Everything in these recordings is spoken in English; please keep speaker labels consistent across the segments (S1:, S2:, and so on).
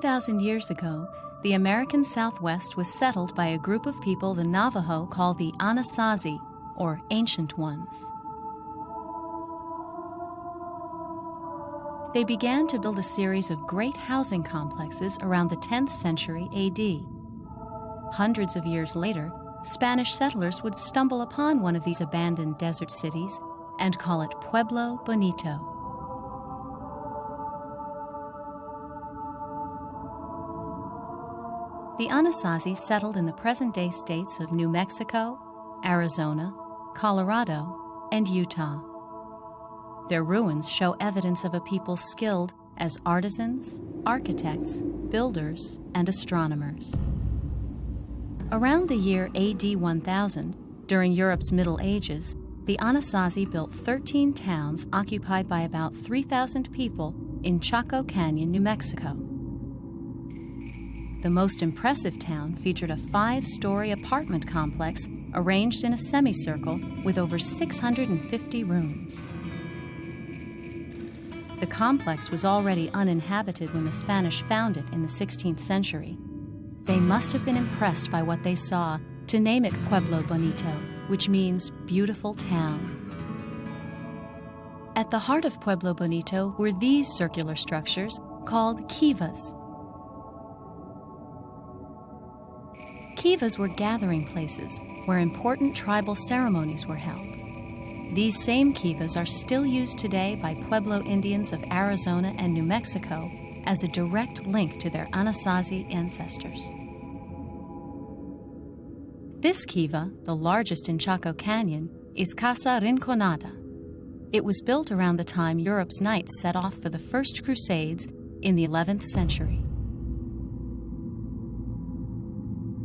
S1: 2,000 years ago, the American Southwest was settled by a group of people the Navajo call the Anasazi, or Ancient Ones. They began to build a series of great housing complexes around the 10th century A.D. Hundreds of years later, Spanish settlers would stumble upon one of these abandoned desert cities and call it Pueblo Bonito. The Anasazi settled in the present-day states of New Mexico, Arizona, Colorado, and Utah. Their ruins show evidence of a people skilled as artisans, architects, builders, and astronomers. Around the year AD 1000, during Europe's Middle Ages, the Anasazi built 13 towns occupied by about 3,000 people in Chaco Canyon, New Mexico. The most impressive town featured a 5-story apartment complex arranged in a semicircle with over 650 rooms. The complex was already uninhabited when the Spanish found it in the 16th century. They must have been impressed by what they saw to name it Pueblo Bonito, which means beautiful town. At the heart of Pueblo Bonito were these circular structures called kivas. Kivas were gathering places where important tribal ceremonies were held. These same kivas are still used today by Pueblo Indians of Arizona and New Mexico as a direct link to their Anasazi ancestors. This kiva, the largest in Chaco Canyon, is Casa Rinconada. It was built around the time Europe's knights set off for the First Crusades in the 11th century.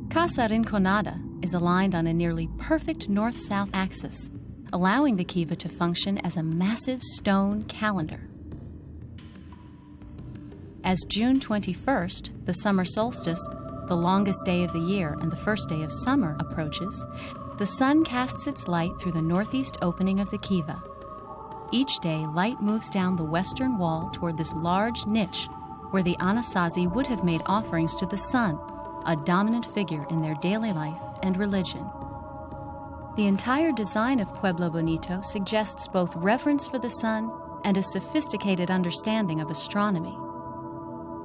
S1: Casa Rinconada is aligned on a nearly perfect north-south axis, allowing the kiva to function as a massive stone calendar. As June 21st, the summer solstice, the longest day of the year and the first day of summer, approaches, the sun casts its light through the northeast opening of the kiva. Each day, light moves down the western wall toward this large niche where the Anasazi would have made offerings to the sun, a dominant figure in their daily life and religion. The entire design of Pueblo Bonito suggests both reverence for the sun and a sophisticated understanding of astronomy.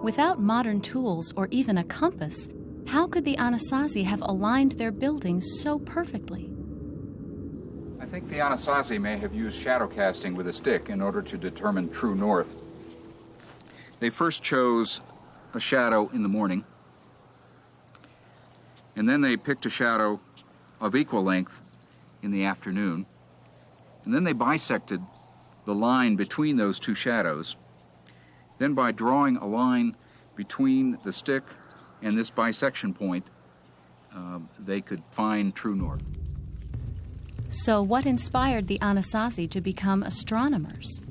S1: Without modern tools or even a compass, how could the Anasazi have aligned their buildings so perfectly?
S2: I think the Anasazi may have used shadow casting with a stick in order to determine true north. They first chose a shadow in the morning, and then they picked a shadow of equal length in the afternoon, and then they bisected the line between those two shadows. Then by drawing a line between the stick and this bisection point, they could find true north.
S1: So what inspired the Anasazi to become astronomers?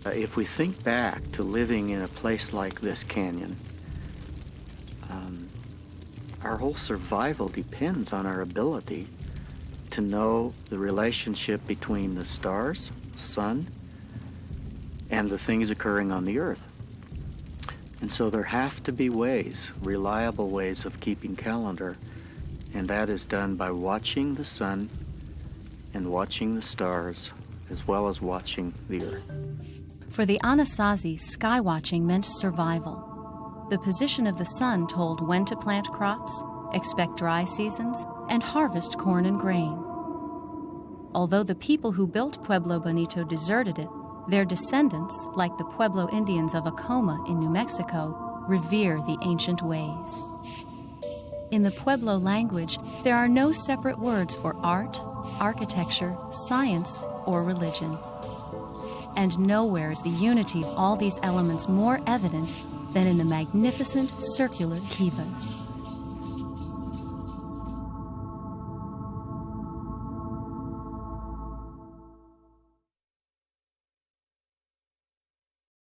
S3: If we think back to living in a place like this canyon, our whole survival depends on our ability to know the relationship between the stars, sun, and the things occurring on the earth. And so there have to be ways, reliable ways of keeping calendar, and that is done by watching the sun and watching the stars, as well as watching the earth.
S1: For the Anasazi, sky watching meant survival. The position of the sun told when to plant crops, expect dry seasons, and harvest corn and grain. Although the people who built Pueblo Bonito deserted it, their descendants, like the Pueblo Indians of Acoma in New Mexico, revere the ancient ways. In the Pueblo language, there are no separate words for art, architecture, science, or religion. And nowhere is the unity of all these elements more evident than in the magnificent circular kivas.